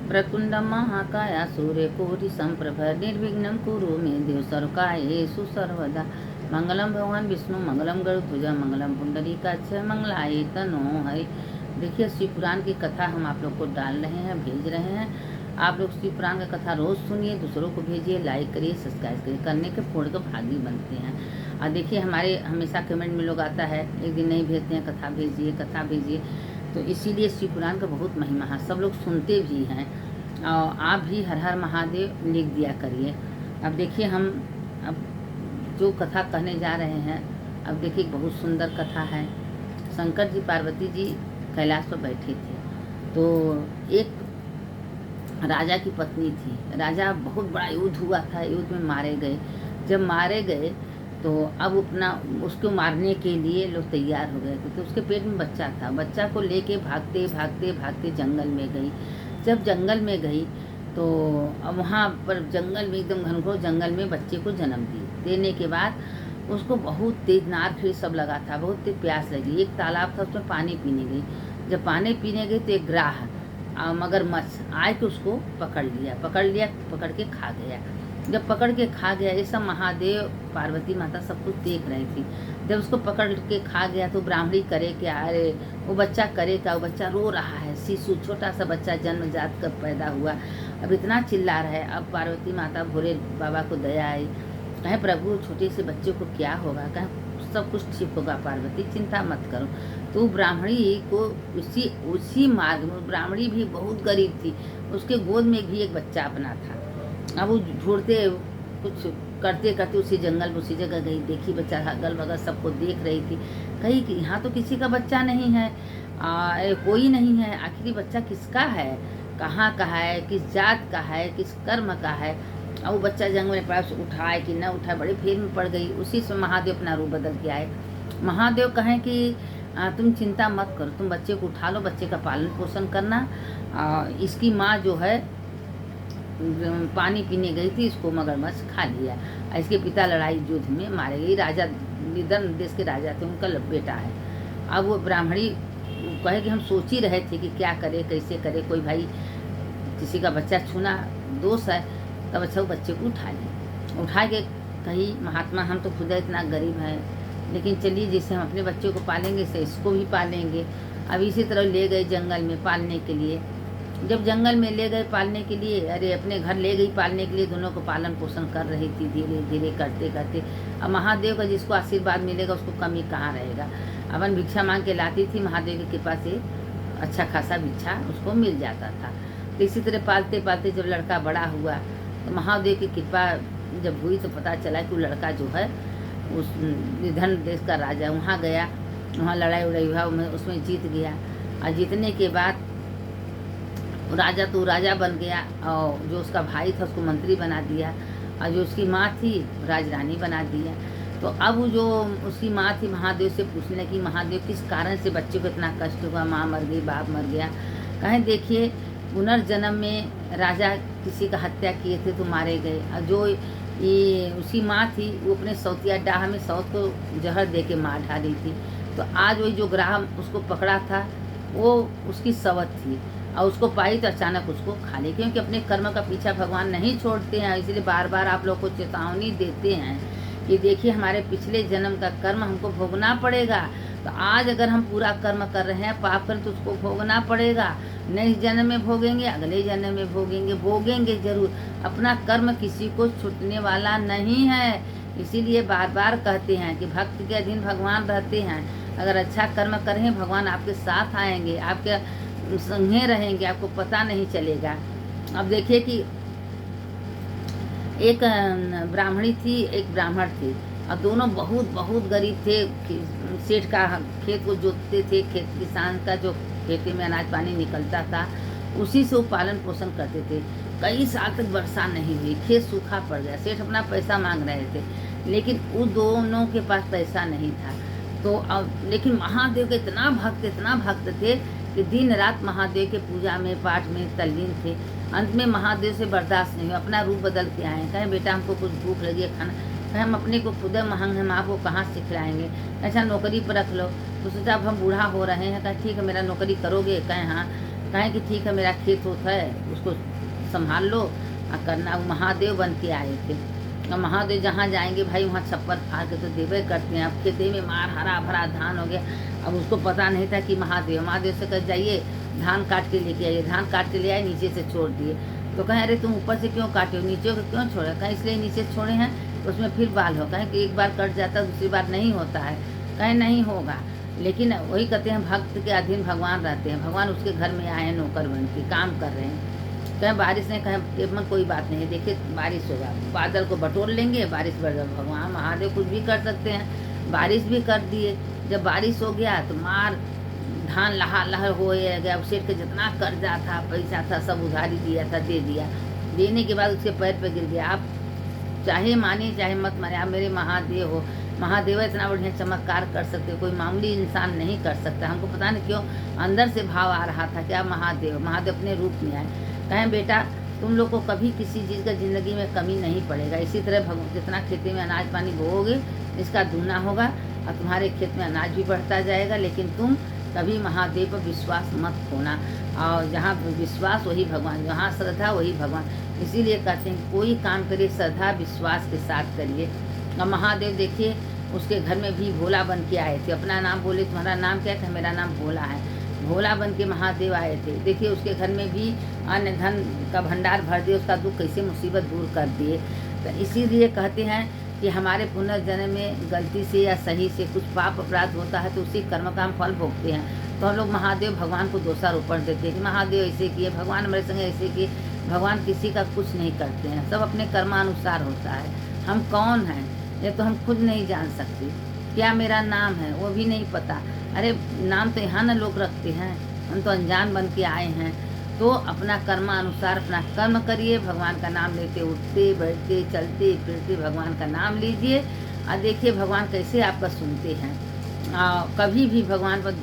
प्रकुंडम महाकाया सूर्यकोटि संप्रभ निर्विघ्नं कुरु मे देव सर्वकार्येषु सर्वदा। मंगलम भगवान विष्णु मंगलम गरुड़ध्वज मंगलम पुंडरीकाक्ष मंगलाय तनो हरि। देखिए शिव पुराण की कथा हम आप लोग को डाल रहे हैं, भेज रहे हैं। आप लोग शिव पुराण का कथा रोज़ सुनिए, दूसरों को भेजिए, लाइक करिए, सब्सक्राइब करिए। करने के पुण्य को भागी बनते हैं। और देखिए हमारे हमेशा कमेंट में लोग आता है, एक दिन नहीं भेजते हैं, कथा भेजिए कथा भेजिए। तो इसीलिए शिव पुराण का बहुत महिमा है, सब लोग सुनते भी हैं। और आप भी हर हर महादेव लिख दिया करिए। अब देखिए हम अब जो कथा कहने जा रहे हैं, अब देखिए बहुत सुंदर कथा है। शंकर जी पार्वती जी कैलाश पर बैठे थे, तो एक राजा की पत्नी थी। राजा बहुत बड़ा युद्ध हुआ था, युद्ध में मारे गए। जब मारे गए तो अब अपना उसको मारने के लिए लोग तैयार हो गए थे। तो उसके पेट में बच्चा था, बच्चा को लेके भागते भागते भागते जंगल में गई। जब जंगल में गई तो अब वहाँ पर जंगल में एकदम घनघोर जंगल में बच्चे को जन्म देने के बाद उसको बहुत तेज नार फिर सब लगा था, बहुत तेज प्यास लगी। एक तालाब था, उसमें पानी पीने गई। जब पानी पीने गई तो एक ग्राह मगरमच्छ आए के उसको पकड़ लिया, पकड़ के खा गया। जब पकड़ के खा गया, ये सब महादेव पार्वती माता सब कुछ देख रही थी। जब उसको पकड़ के खा गया तो ब्राह्मणी करे क्या, अरे वो बच्चा करे क्या, वो बच्चा रो रहा है, शिशु छोटा सा बच्चा जन्मजात कब पैदा हुआ, अब इतना चिल्ला रहा है। अब पार्वती माता भोले बाबा को दया आई, कहे प्रभु छोटे से बच्चे को क्या होगा, कहे सब कुछ ठीक होगा पार्वती, चिंता मत करो। तो ब्राह्मणी को उसी मार्ग में, ब्राह्मणी भी बहुत गरीब थी, उसके गोद में भी एक बच्चा अपना था। अब वो ढूंढते कुछ करते करते उसी जंगल में उसी जगह गई, देखी बच्चा अगल बगल सबको देख रही थी। कही कि यहाँ तो किसी का बच्चा नहीं है, कोई नहीं है, आखिरी बच्चा किसका है, कहाँ का है, किस जात का है, किस कर्म का है। और वो बच्चा जंगल में पड़ा, उठाए कि न उठाए, बड़े फेर में पड़ गई। उसी से महादेव अपना रूप बदल के आए। महादेव कहें कि तुम चिंता मत करो, तुम बच्चे को उठा लो, बच्चे का पालन पोषण करना। इसकी माँ जो है पानी पीने गई थी, इसको मगरमच्छ खा लिया। इसके पिता लड़ाई युद्ध में मारे गए, राजा निधन देश के राजा थे, उनका बेटा है। अब वो ब्राह्मणी कहे कि हम सोच ही रहे थे कि क्या करे कैसे करे, कोई भाई किसी का बच्चा छूना दोष है, तब अच्छा वो बच्चे को उठा के कही महात्मा हम तो खुद इतना गरीब हैं, लेकिन चलिए जैसे हम अपने बच्चे को पालेंगे से इसको भी पालेंगे। अब इसी तरह ले गए जंगल में पालने के लिए। जब जंगल में ले गए पालने के लिए, अरे अपने घर ले गई पालने के लिए, दोनों को पालन पोषण कर रही थी धीरे धीरे करते करते। अब महादेव का जिसको आशीर्वाद मिलेगा उसको कमी कहाँ रहेगा। अपन भिक्षा मांग के लाती थी, महादेव की कृपा से अच्छा खासा भिक्षा उसको मिल जाता था। तो इसी तरह पालते पालते जब लड़का बड़ा हुआ तो महादेव की कृपा जब हुई तो पता चला कि वो लड़का जो है उस निधन देश का राजा, वहाँ गया, वहाँ लड़ाई उड़ाई हुआ, उसमें जीत गया। और जीतने के बाद राजा तो राजा बन गया, और जो उसका भाई था उसको मंत्री बना दिया, और जो उसकी माँ थी राजरानी बना दिया। तो अब जो उसकी माँ थी महादेव से पूछने लगी, महादेव किस कारण से बच्चे को इतना कष्ट हुआ, माँ मर गई बाप मर गया। कहें देखिए पुनर्जन्म में राजा किसी का हत्या किए थे तो मारे गए, और जो ये उसकी माँ थी वो अपने सौतिया डाह में सौत को जहर दे के मार डाली थी। तो आज वही जो ग्राह उसको पकड़ा था वो उसकी सवत थी, और उसको पाई तो अचानक उसको खा ली। क्योंकि अपने कर्म का पीछा भगवान नहीं छोड़ते हैं, इसलिए बार बार आप लोग को चेतावनी देते हैं कि देखिए हमारे पिछले जन्म का कर्म हमको भोगना पड़ेगा। तो आज अगर हम पूरा कर्म कर रहे हैं, पाप करें तो उसको भोगना पड़ेगा। नेक्स्ट जन्म में भोगेंगे, अगले जन्म में भोगेंगे जरूर। अपना कर्म किसी को छूटने वाला नहीं है, इसीलिए बार बार कहते हैं कि भक्त के अधीन भगवान रहते हैं। अगर अच्छा कर्म करें भगवान आपके साथ आएंगे, आपके संगे रहेंगे, आपको पता नहीं चलेगा। अब देखिए कि एक ब्राह्मणी थी, एक ब्राह्मण थे, और दोनों बहुत बहुत गरीब थे। सेठ का खेत को जोतते थे, खेत किसान का जो खेती में अनाज पानी निकलता था उसी से वो पालन पोषण करते थे। कई साल तक वर्षा नहीं हुई, खेत सूखा पड़ गया। सेठ अपना पैसा मांग रहे थे, लेकिन उन दोनों के पास पैसा नहीं था। तो अब लेकिन महादेव के इतना भक्त थे कि दिन रात महादेव के पूजा में पाठ में तल्लीन थे। अंत में महादेव से बर्दाश्त नहीं हुआ, अपना रूप बदल के आए। कहे बेटा हमको कुछ भूख लगी है, खाना। कहे हम अपने को खुद महंग हम आपको कहाँ से खिलाएंगे, अच्छा नौकरी पर रख लो। तो सोचा अब हम बूढ़ा हो रहे हैं, कहे ठीक है मेरा नौकरी करोगे, कहे हाँ। कहें कि ठीक है मेरा खेत होता है उसको संभाल लो और करना। वो महादेव बन के आए थे और महादेव जहाँ जाएंगे भाई वहाँ छप्पर फाड़ के तो देवे करते हैं। अब खेते में मार हरा भरा धान हो गया, अब उसको पता नहीं था कि महादेव से कह जाइए धान काट के लेके आइए। धान काट के ले आए, नीचे से छोड़ दिए। तो कहें अरे तुम ऊपर से क्यों काटे हो, नीचे को क्यों छोड़े? कहें इसलिए नीचे छोड़े हैं उसमें फिर बाल हो। कहें कि एक बार कट जाता है दूसरी बार नहीं होता है। कहें नहीं होगा, लेकिन वही कहते हैं भक्त के अधीन भगवान रहते हैं। भगवान उसके घर में आए हैं नौकर बन के काम कर रहे हैं। कहें बारिश नहीं, कहें कोई बात नहीं, देखिए बारिश होगा, बादल को बटोर लेंगे, बारिश बढ़ जाए। भगवान महादेव कुछ भी कर सकते हैं। बारिश भी कर दिए। जब बारिश हो गया तो मार धान लहा हो गया। सेठ के जितना कर्जा था पैसा था सब उधारी दिया था, दे दिया। देने के बाद उसके पैर पे गिर गया। आप चाहे मानिए चाहे मत माने, आप मेरे महादेव हो। महादेव इतना बढ़िया चमत्कार कर सकते हो, कोई मामूली इंसान नहीं कर सकता। हमको पता नहीं क्यों अंदर से भाव आ रहा था कि आप महादेव अपने रूप में आए। कहें बेटा तुम लोग को कभी किसी चीज़ का ज़िंदगी में कमी नहीं पड़ेगा। इसी तरह जितना खेती में अनाज पानी बोओगे इसका दूना होगा और तुम्हारे खेत में अनाज भी बढ़ता जाएगा। लेकिन तुम कभी महादेव पर विश्वास मत खोना। और जहाँ विश्वास वही भगवान, जहाँ श्रद्धा वही भगवान। इसीलिए कहते हैं कोई काम करिए श्रद्धा विश्वास के साथ करिए। और महादेव देखिए उसके घर में भी भोला बन के आए थे। अपना नाम बोले, तुम्हारा नाम क्या है? मेरा नाम भोला है। भोला बन के महादेव आए थे। देखिए उसके घर में भी अन्न धन का भंडार भर दिए, उसका दुख कैसे मुसीबत दूर कर दिए। तो इसीलिए कहते हैं कि हमारे पुनर्जन्म में गलती से या सही से कुछ पाप अपराध होता है तो उसी कर्म का हम फल भोगते हैं। तो हम लोग महादेव भगवान को दोषारोपण देते हैं कि महादेव ऐसे किए, भगवान हमारे संग ऐसे किए। भगवान किसी का कुछ नहीं करते हैं, सब अपने कर्मानुसार होता है। हम कौन हैं ये तो हम खुद नहीं जान सकते। क्या मेरा नाम है वो भी नहीं पता। अरे नाम तो यहाँ न लोग रखते हैं, हम तो अनजान बन के आए हैं। तो अपना कर्मानुसार अपना कर्म करिए, भगवान का नाम लेते उठते बैठते चलते फिरते भगवान का नाम लीजिए और देखिए भगवान कैसे आपका सुनते हैं। कभी भी भगवान पर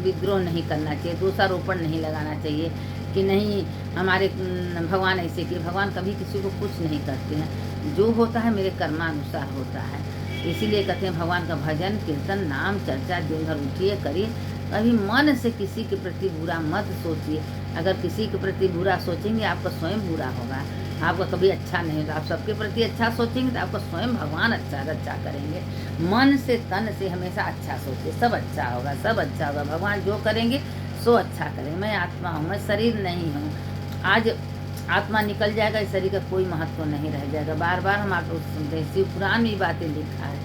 विद्रोह नहीं करना चाहिए, दोषारोपण नहीं लगाना चाहिए कि नहीं हमारे भगवान ऐसे किए। भगवान कभी किसी को कुछ नहीं करते हैं, जो होता है मेरे कर्मानुसार होता है। इसीलिए कहते हैं भगवान का भजन कीर्तन नाम चर्चा दिन भर उठिए करिए। कभी मन से किसी के प्रति बुरा मत सोचिए। अगर किसी के प्रति बुरा सोचेंगे आपका स्वयं बुरा होगा, आपका कभी अच्छा नहीं होगा। आप सबके प्रति अच्छा सोचेंगे तो आपका स्वयं भगवान अच्छा करेंगे। मन से तन से हमेशा अच्छा सोचिए, सब अच्छा होगा, सब अच्छा होगा। भगवान जो करेंगे सो अच्छा करेंगे। मैं आत्मा हूँ, मैं शरीर नहीं हूँ। आज आत्मा निकल जाएगा, इस शरीर का कोई महत्व नहीं रह जाएगा। बार बार हम आप लोग सुनते हैं, शिव पुराण में बातें लिखा है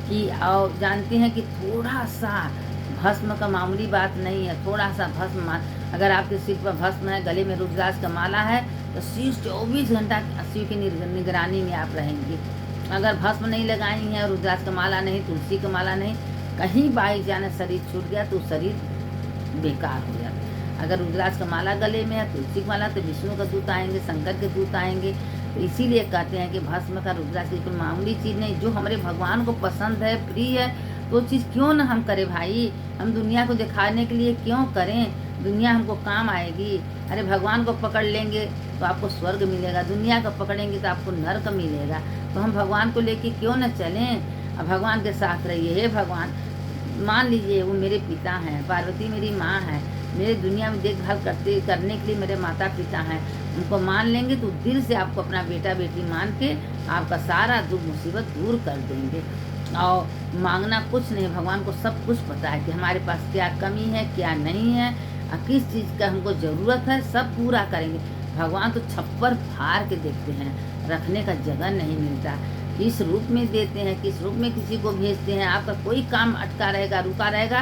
कि और जानते हैं कि थोड़ा सा भस्म का मामूली बात नहीं है। थोड़ा सा भस्म, अगर आपके सिर पर भस्म है, गले में रुद्राक्ष का माला है तो शिव 24 घंटा शिव की निगरानी में आप रहेंगे। अगर भस्म नहीं लगाई है, रुद्राक्ष का माला नहीं, तुलसी का माला नहीं, कहीं बाई जाने शरीर छूट गया तो शरीर बेकार हो जाता है। अगर रुद्राक्ष का माला गले में है, तुलसी का माला, तो विष्णु का दूत आएंगे, शंकर के दूत आएंगे। तो इसीलिए कहते हैं कि भस्म का रुद्राक्ष कोई मामूली चीज़ नहीं। जो हमारे भगवान को पसंद है, प्रिय है, तो चीज़ क्यों ना हम करें भाई। हम दुनिया को दिखाने के लिए क्यों करें? दुनिया हमको काम आएगी। अरे भगवान को पकड़ लेंगे तो आपको स्वर्ग मिलेगा, दुनिया को पकड़ेंगे तो आपको नर्क मिलेगा। तो हम भगवान को लेके क्यों न चलें? अब भगवान के साथ रहिए। हे भगवान, मान लीजिए वो मेरे पिता हैं, पार्वती मेरी माँ है, मेरे दुनिया में देखभाल करने के लिए मेरे माता पिता हैं। उनको मान लेंगे तो दिल से आपको अपना बेटा बेटी मान के आपका सारा दुख मुसीबत दूर कर देंगे। और मांगना कुछ नहीं, भगवान को सब कुछ पता है कि हमारे पास क्या कमी है क्या नहीं है और किस चीज़ का हमको ज़रूरत है, सब पूरा करेंगे। भगवान तो छप्पर फाड़ के देखते हैं, रखने का जगह नहीं मिलता। किस रूप में देते हैं, किस रूप में किसी को भेजते हैं। आपका कोई काम अटका रहेगा, रुका रहेगा,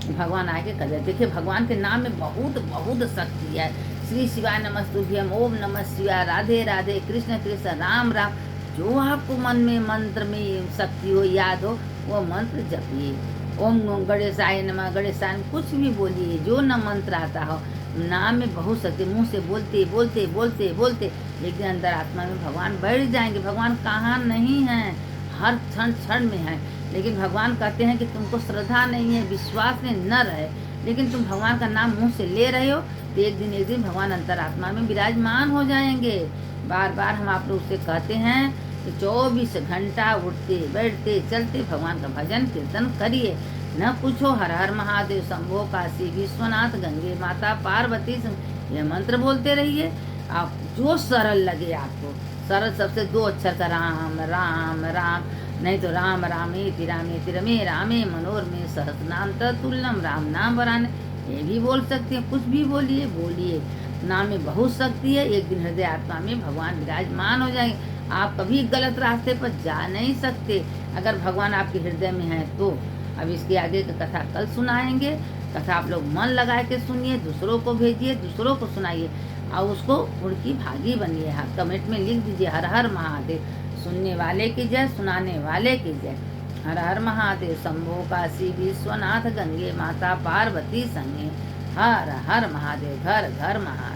भगवान आके कर देते। देखिए भगवान के नाम में बहुत बहुत शक्ति है। श्री शिवाय नमस्तुभ्यम, ओम नमः शिवाय, राधे राधे, कृष्ण कृष्ण, राम राम। जो आपको मन में मंत्र में शक्ति हो, याद हो, वो मंत्र जपिए। ओम गणेशाय नमः, गणेशाय कुछ भी बोलिए, जो न मंत्र आता हो। नाम में बहुत शक्ति, मुँह से बोलते बोलते बोलते बोलते लेकिन अंदर आत्मा में भगवान बैठ जाएंगे। भगवान कहाँ नहीं हैं, हर क्षण क्षण में है। लेकिन भगवान कहते हैं कि तुमको श्रद्धा नहीं है, विश्वास में न रहे, लेकिन तुम भगवान का नाम मुंह से ले रहे हो तो एक दिन भगवान अंतरात्मा में विराजमान हो जाएंगे। बार बार हम आप लोग से कहते हैं कि 24 घंटा उठते बैठते चलते भगवान का भजन कीर्तन करिए। न पूछो हर हर महादेव शंभो काशी विश्वनाथ गंगे माता पार्वती ये मंत्र बोलते रहिए। आप जो सरल लगे आपको, सरल सबसे 2 अक्षर का राम राम राम, नहीं तो राम रामेति रामेति रमे रामे मनोरमे सहस्रनाम तत्तुल्यम राम नाम वराने, ये भी बोल सकते हैं। कुछ भी बोलिए बोलिए, नाम में बहुत शक्ति है। एक दिन हृदय आत्मा में भगवान विराजमान हो जाएंगे। आप कभी गलत रास्ते पर जा नहीं सकते अगर भगवान आपके हृदय में है तो। अब इसके आगे का कथा कल सुनाएंगे। कथा आप लोग मन लगा के सुनिए, दूसरों को भेजिए, दूसरों को सुनाइए और उसको उनकी भागी बनिए। हाँ, कमेंट में लिख दीजिए हर हर महादेव। सुनने वाले की जय, सुनाने वाले की जय। हर हर महादेव शंभो काशी विश्वनाथ गंगे माता पार्वती संगे। हर हर महादेव, घर घर महादेव।